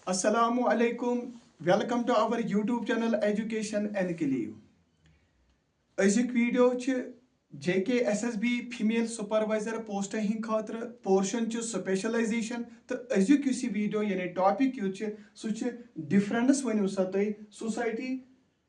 Assalamu alaikum. Welcome to our YouTube channel Education and Clive. Azik video ch JKSSB female supervisor post hin khatra portion ch specialization to azik usi video yani topic yu ch su ch difference वनु सा तै society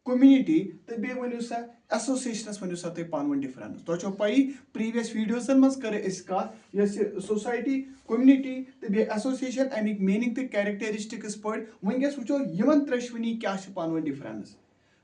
community तो बे वनु सा associations वनु सा तै पानवन difference तो छो पाई previous videos मस करे इसका यस society community तो बे association अमिक meaning तो characteristics पढ़ वंगेस वुचो यमन त्रेशवनी क्या छ पानवन difference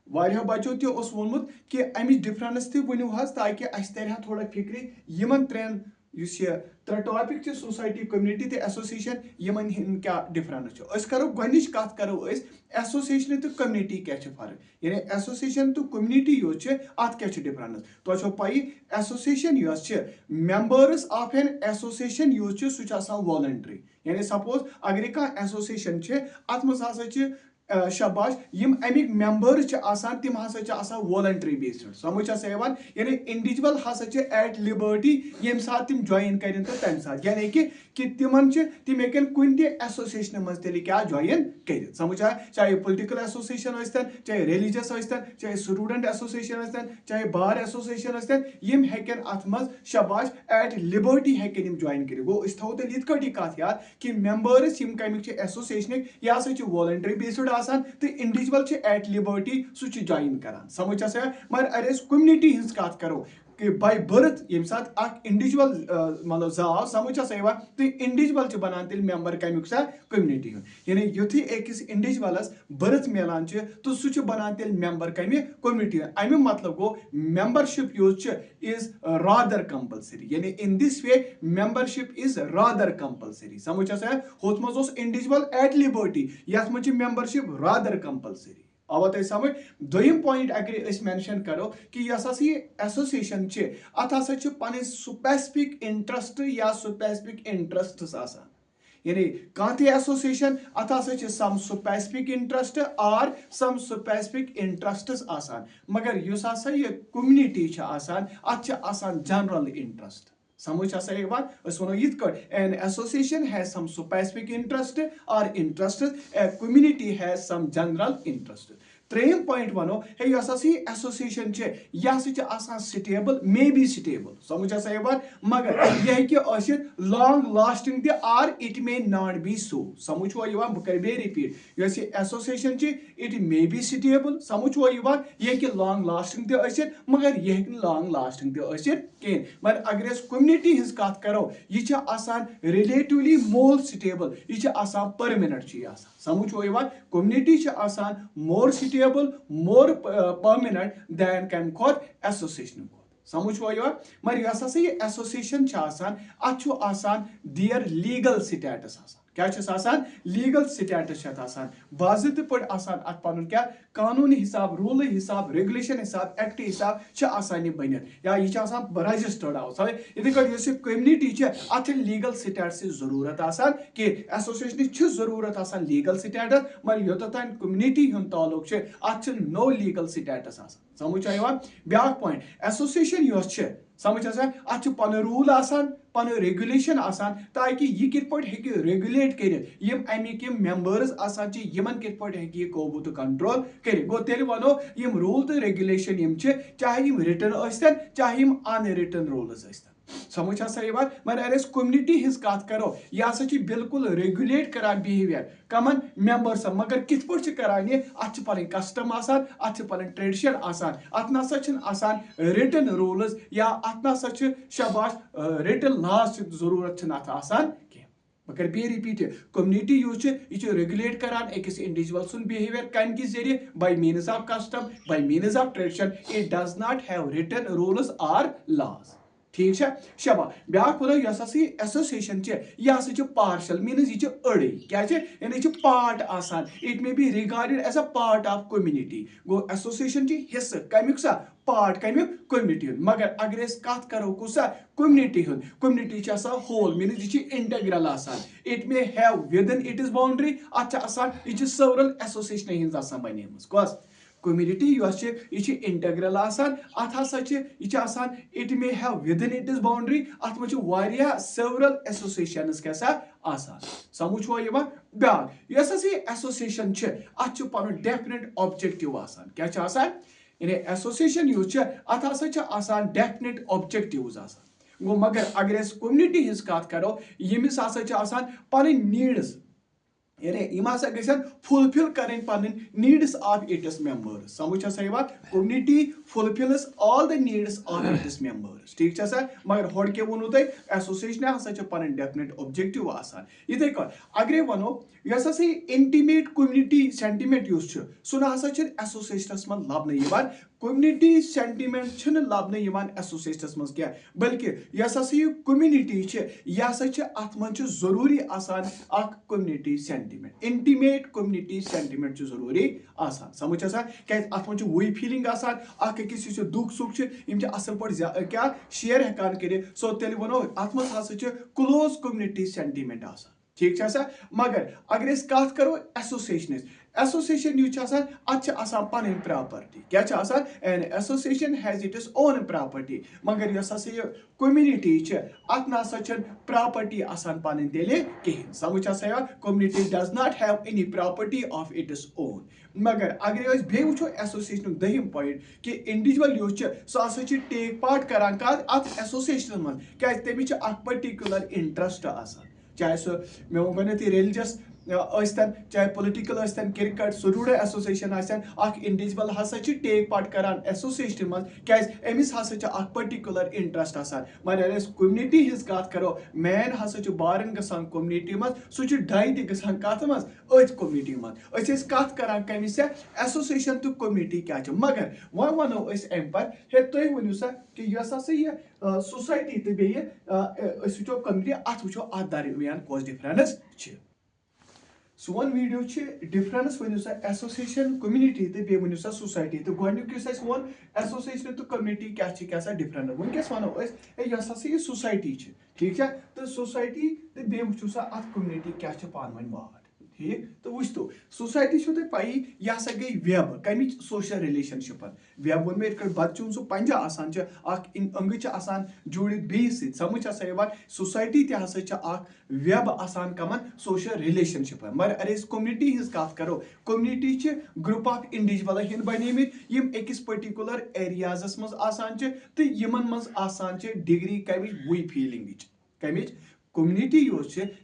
वारियो बच्चों ते ओस वोनमुत कि अमिच डिफरेंस ते वनु हस ताकि अस तरह थोड़ा फिक्र यमन त्रेन युस ये त्रे टॉपिक छ सोसाइटी कम्युनिटी ते एसोसिएशन यमन हिन क्या डिफरेंस छ अस करो गनिश कथ करो अस एसोसिएशन ते कम्युनिटी क्या छ फर्क यानी एसोसिएशन तो कम्युनिटी यो छ आत क्या छ डिफरेंस तो छ पाई एसोसिएशन योस छ मेंबर्स ऑफ एन एसोसिएशन यो छ सु छ आसान वॉलंटरी यानी सपोज अगर का एसोसिएशन छ आत मस आसा छ शाबाश यम अमिक मेंबर्स च आसान तिम हसा च आसान वॉलंटरी बेस्ड समझ आसा यवान यानी इंडिविजुअल हसा च एट लिबर्टी यम साथ तिम जॉइन करें तो तम साथ यानी कि तिमन च तिम हेकन कुन ते एसोसिएशन मज तेली क्या जॉइन कर समझ आया चाहे पॉलिटिकल एसोसिएशन आस्तन चाहे रिलीजियस आस्तन चाहे स्टूडेंट एसोसिएशन आस्तन चाहे बार एसोसिएशन आस्तन यम हेकन अथ मज शाबाश एट लिबर्टी हेकन यम जॉइन कर गो इस थो तेल इथ कटी कथ याद कि मेंबर्स यम कमिक च एसोसिएशन या सा च वॉलंटरी बेस्ड तो इंडिविजुअल एट लिबर्टी सु जॉइन करान समझ आसा मगर अरे कम्युनिटी हिंस कथ करो कि बाय बर्थ यम साथ अख इंडिविजुअल मतलब जाव समझ आसा यवान तो इंडिविजुअल च बनान तेल मेंबर कमिक सा कम्युनिटी यानी युथि एकस इंडिविजुअलस बर्थ मिलान छ तो सु बनान तेल मेंबर कमि कम्युनिटी अमि मतलब गो membership use is rather compulsory यानी in this way membership is rather compulsory समझ आसा होत मज ओस इंडिविजुअल एट लिबर्टी यथ मज मेंबरशिप रादर कंपल्सरी अब तक समझ दोयम पॉइंट अगर अस मेंशन करो कि यस ये एसोसिएशन छ अत हसा छ पन स्पेसिफिक इंटरेस्ट या स्पेसिफिक इंटरेस्ट्स आसान यानी कह एसोसिएशन अत हसा छ सम स्पेसिफिक इंटरेस्ट और सम स्पेसिफिक इंटरेस्ट्स आसान मगर युस हसा ये कम्युनिटी छ आसान अत छ आसान जनरल इंटरेस्ट समझ आसा एक बात अस वनो यित कट an association has some specific interest और interest a community has some general interest त्रेम पॉइंट वनो है यस एसोसिएशन छ यस छ आसान स्टेबल मे बी स्टेबल समझ आसा एक बात मगर यह कि असित लॉन्ग लास्टिंग ते और इट मे नॉट बी सो समझ हो यवान बकर बे रिपीट यस एसोसिएशन छ इट मे बी स्टेबल समझ हो यवान यह कि लॉन्ग लास्टिंग ते असित मगर यह कि लॉन्ग लास्टिंग ते असित केन मगर अगर अस कम्युनिटी हिंस कथ करो यह आसान रिलेटिवली मोर स्टेबल यह आसान परमानेंट छ आसान समझ हो यवान कम्युनिटी आसान more stable more permanent than कम खोत एसोसिएशन समझ हो यवान मगर यस हसा ये एसोसिएशन छ आसान अथ आसान देयर लीगल स्टेटस आसान क्या आसान लीगल स्टेटस आसान बाज़ाब्ते पड़ आसान अत पनुन क्या कानूनी हिसाब रूल हिसाब रेगुलेशन हिसाब एक्ट हिसाब छ आसान ये बनित या ये आसान रजिस्टर्ड आओ सब इथे कट यस कम्युनिटी छ अत लीगल स्टेटस जरूरत आसान कि एसोसिएशन छ जरूरत आसान लीगल स्टेटस मगर योततान कम्युनिटी हुन ताल्लुक छ अत नो लीगल स्टेटस आसान समझ आया ब्याक पॉइंट एसोसिएशन योस छ समझ आसा अत पन रूल आसान पन रेगुलेशन आसान ताकि यह कित पट हेकि रेगुलेट कर यम अमिक यम मेंबर्स आसान छ यमन कित पट हेकि काबू तो कंट्रोल कर गो तेल वनो यम रूल तो रेगुलेशन यम छ चाहे यम रिटन आस्तन चाहे यम अनरिटन रूल्स आस्तन समझ आसा ये बात मगर अगर कम्युनिटी हिंस कथ करो यह हसा बिल्कुल रेगुलेट करान बिहेवियर कमन मेंबर्स मगर कित पट करान ये अत पन कस्टम आसान अत पन ट्रेडिशन आसान अत नसा आसान रिटन रूल्स या अत नसा शाबाश रिटन लॉज जरूरत अत आसान मगर बे रिपीट कम्युनिटी यूज यह रेगुलेट करान अकिस इंडिविजुअल सुन बिहेवियर कम कि जरिए by means of custom by means of tradition it does not have written rules और लॉज ठीक है शबा ब्याक वो यस एसोसिएशन यह पार्शल मीन्स यह अड़े क्या यानी पार्ट आसान it may be regarded as a part of community गो एसोसिएशन हिस्स कमिक सा पार्ट कमिक कम्युनिटी मगर अगर कथ करो कुसा कम्युनिटी होल मीन्स यह इंटेग्रल आसान it may have with in it is boundary अत आसान यह सेवरल एसोसिएशन हिंस आसान बनेमस कस community ये integral आसान अथ हसा it may have within its boundary अथ मच वारिया several associations कैसा आसान समझ हुआ ये ब्याक यस हसी association अथ पन definite objective आसान क्या आसान यानी association यूज अथ हसा आसान definite objectives आसान गो मगर अगर अस community हिंस कत करो यमिस हसा आसान पन needs यानी यम हसा गसन फुलफिल करें पन नीड्स ऑफ इट्स मेंबर्स समझ हसा ये community fulfils all the needs of its members ठीक है मगर होड़ के वोनो तय एसोसिएशन हसा पन डेफिनेट ऑब्जेक्टिव आसान इथे कन अगर वनो यस हसा इंटीमेट कम्युनिटी सेंटिमेंट युस सो न हसा एसोसिएशनस मन लबन यवान कम्युनिटी सेंटिमेंट छन लबन यवान एसोसिएशनस मन क्या बल्कि यस हसा ये कम्युनिटी यह हसा अथ मन जरूरी आसान अख community sentiment intimate community sentiment जरूरी आसान समझ हसा क्या अथ मन वही फीलिंग आसान अख किस दुख सुख यम असल पे क्या शेयर हेकान कर सो तेल वनो अथ मन हसा क्लोज कम्युनिटी सेंटिमेंट आसान ठीक है मगर अगर अस कत करो एसोसिएशन एसोसिएशन यह पन प्रॉपर्टी क्या N association has its own property मगर यस हसा ये कम्युनिटी अत ना प्रॉपर्टी आसान पन तेल कहें समझ हसा community does not have any property of its own मगर अगर बे वो एसोसिएशन दहिम पॉइंट कि इंडिविजुअल युस सह हसा टेक पार्ट करान अत एसोसिएशन मन क्या तमिस पर्टिकुलर इंटरेस्ट आसान चाहे सो मे वो गणित रिलीजियस चाहे political cricket student association individual हसा टेक पार्ट करान एसोसिएशन मज क्या अमिस हसा पर्टिकुलर इंटरेस्ट आसान मगर कम्युनिटी हिंस कत करो मैन हसा बारन गसान कम्युनिटी मज सह डाई तक कत मज अथ कम्युनिटी मज कत करान कमिस एसोसिएशन तो कम्युनिटी क्या मगर वो वनो अम पे हे तुम वनु सा कि यस हसा ये सोसाइटी तो बे वो कम्युनिटी अत वो अत दरमियान कौस डिफरेंस सोन वीडियो डिफरेंस वनु सा एसोसिएशन कम्युनिटी तो बे वनु सा सोसाइटी तो गोनिक वो एसोसिएशन तो कम्युनिटी क्या डिफरेंस वनकस वनो यस हसा ये सोसाइटी ठीक है तो सोसाइटी तो बे वो सा अत कम्युनिटी क्या पान वन वाट ठीक तो वो तो सोसाइटी तुम पी यह हसा गई वेब कम सोशल रिलेशनशिप वेब वो मे बच्चों सो पंजा आसान अंग आसान जुड़ित बेस समझ हसा ये सोसाइटी तसा वेब आसान कमन सोशल रिलेशनशिप मगर अरे कम्युनिटी हिंस कत करो कम्युनिटी ग्रुप ऑफ इंडिविजुअल हिंद बनिमित यम अकिस पर्टिकुलर एरियाजस मज आसान तो यमन मज आसान डिग्री कमिच वही फीलिंग कमिच कम्युनिटी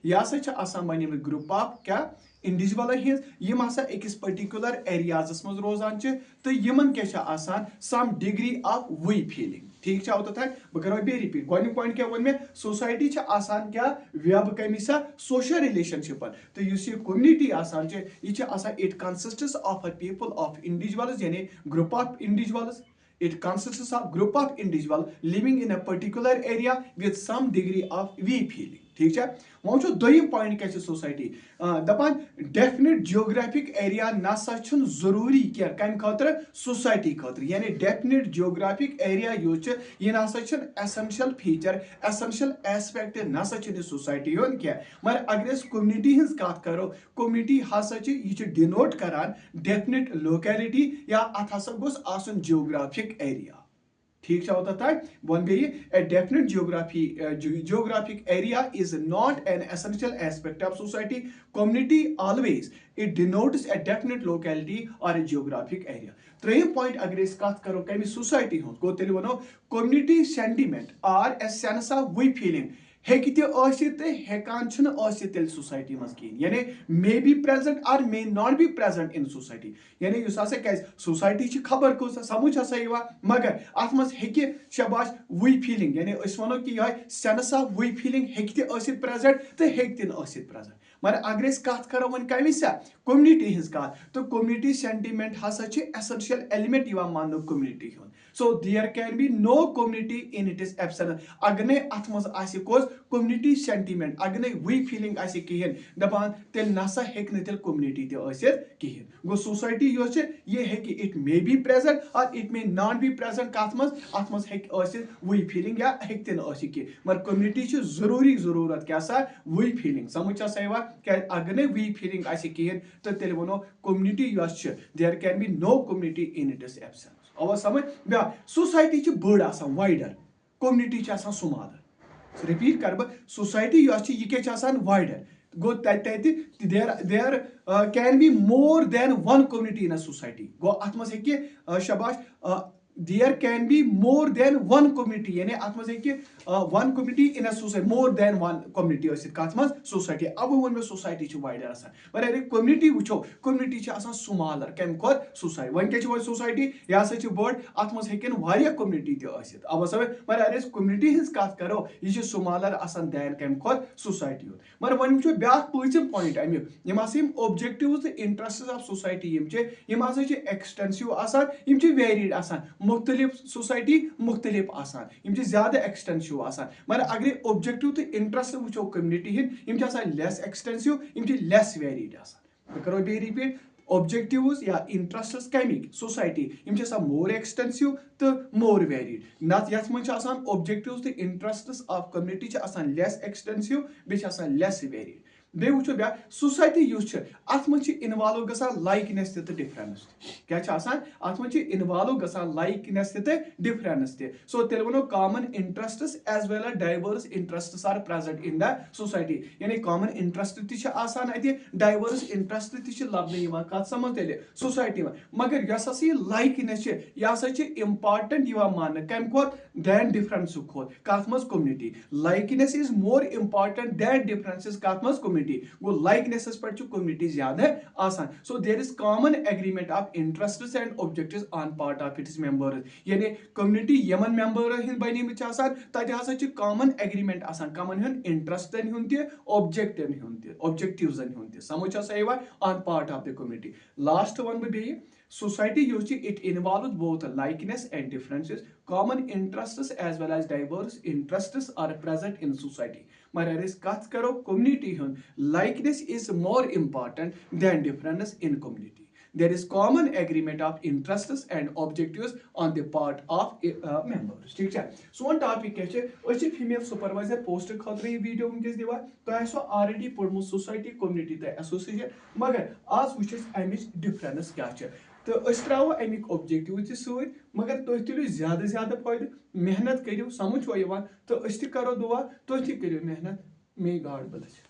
यह हसा बनिमित ग्रुप ऑफ क्या इंडिविजुअल हिंस यम हसा अकिस पर्टिकुलर एरियाजस मज रोजान तो यमन क्या आसान सम डिग्री ऑफ वही फीलिंग ठीक है तथा बह करो बे रिपीट गोनिक पॉइंट क्या वन में सोसाइटी आसान क्या वेब कमिसा सोशल रिलेशनशिप तो इस कम्युनिटी आसान यह it consists of a people of individuals यानी group of individuals it consists of group of individual living in a particular area with some degree of we feeling ठीक है वो दोम point क्या society दपान definite geographic area नसा जरूरी क्या कम खतर society खतर यानी डेफिनेट जियोग्राफिक एरिया यह नसा एसेंशियल फीचर एसेंशियल एस्पेक्ट नसा सोसाइटी होन क्या मगर अगर कम्युनिटी हिंस कत करो कम्युनिटी हसा यह डिनोट करान डेफिनेट लोकेलिटी या अत हसा गोस आसन जियोग्राफिक एरिया ठीक है तथा वन बे a definite geographic area is not an essential aspect of society community always it denotes a definite locality or a geographic area त्रेम पॉइंट अगर कत करो कम सोसाइटी हूँ गो तेल वनो community sentiment or a sense of we feeling हेकि हेकान तेल सोसाइटी मज कहें यानी मे बी प्रेजेंट और may not be present in society यानी क्या सोसाइटी खबर कौन समझ हसा ये मगर अत मज शबाश वी फीलिंग यानी वो कि यह सेंस ऑफ वी फीलिंग हे प्रेजेंट तो हे प्रेजेंट मगर अगर कत करो वन कमिस कम्युनिटी हिंस कत तो कम्युनिटी सेंटिमेंट हसा एसेंशियल एलिमेंट मान कम्युनिटी हूँ so there can be no community in it is absence अगर ने अत मज कौस कम्युनिटी सेंटिमेंट अगर नहीं वही फीलिंग आसे कहें दपान तेल नसा हेक न तेल कम्युनिटी ते कहें गो सोसाइटी ये है कि इट मे बी प्रेजेंट और it may not be present कत मज हेक वही फीलिंग या हेक ते मगर कम्युनिटी जरूरी जरूरत क्या सा वही फीलिंग समझ सवा क्या अगर नहीं वही फीलिंग आसे कहें तो तेल वनो community there can be no community in its absence आवा समझ ब्या सोसाइटी बड़ आसान वाइडर कम्युनिटी स्मॉलर रिपीट कर बह सोसाइटी यह वाइडर गो there can be more than one community in a society गो अत मज शबाश there can be more than one community यानी अत मज one community in a society more than one community कत मज society अब वो में society wider आसान पर अगर community वुचो community smaller कम खोत society वन क्या society यह हसा बड़ अत मज हेकन वारिया community ते अब सब पर अगर community हिंस कत करो यह smaller आसान than कम खोत society मगर वन वुचो ब्या पूंचम point Amik Yama objectives the interests of society यम हसा extensive आसान यम varied आसान मुख्तलिफ सोसाइटी मुख्तलिफ आसान यम ज्यादा एक्सटेंसिव आसान मगर अगर ऑब्जेक्टिव तो इंटरेस्ट वो कम्युनिटी हिंद यम लेस एक्सटेंसिव यम लेस वेरिड आसान करो बे रिपीट ऑब्जेक्टिव्स या इंटरेस्ट्स कमिक सोसाइटी यम मोर एक्सटेंसिव तो मोर वेरिड नत यथ मज ऑब्जेक्टिव्स तो interests of community less extensive बे लेस वेरिड बे वो ब्या सोसाइटी अत मज इन्वॉल्व गसान लाइकनेस तो डिफरेंस क्या अत मज इन्वॉल्व गसान लाइकनेस तो डिफरेंस सो तेल वनो common interests as well as diverse interests are present in the society यानी कॉमन इंटरेस्ट ति डाइवर्स इंटरेस्ट ति लबन कत समझ तेल सोसाइटी में मगर यह लाइकनेस यह इम्पार्टेंट मान कम खोत दैन डिफरेंस खोत कत मज community likeness is more important than difference कत मज कम्युनिटी गो लाइकनेस पर कम्युनिटी ज्यादा आसान so there is common agreement of interests and objectives on part of its members यानी कम्युनिटी यमन मेंबर हिंद बनिमित आसान तत हसा कॉमन एग्रीमेंट आसान कमन हुन इंटरेस्टन हुन ते ऑब्जेक्टन हुन ते ऑब्जेक्टिव्सन हुन ते समझ सही on part of the community last वन बे society it involves both likeness and differences common interests as well as diverse interests are present in society मगर अगर कत करो community हुन likeness is more important than difference in community there is common agreement of interests and objectives on the part of members ठीक है सोन topic क्या female supervisor post खतर यह वीडियो वनकस दिवान तुम ऑलरेडी पढ़मुत सोसाइटी कम्युनिटी तो एसोसिएशन मगर आज वो अमिच डिफरेंस क्या तो त्रो अमिक ऑब्जेक्टिव सत मगर तुम तुलो ज्यादा फायदे मेहनत करो समझ वो तो करो दुआ तुम करो मेहनत मे गॉड ब्लेस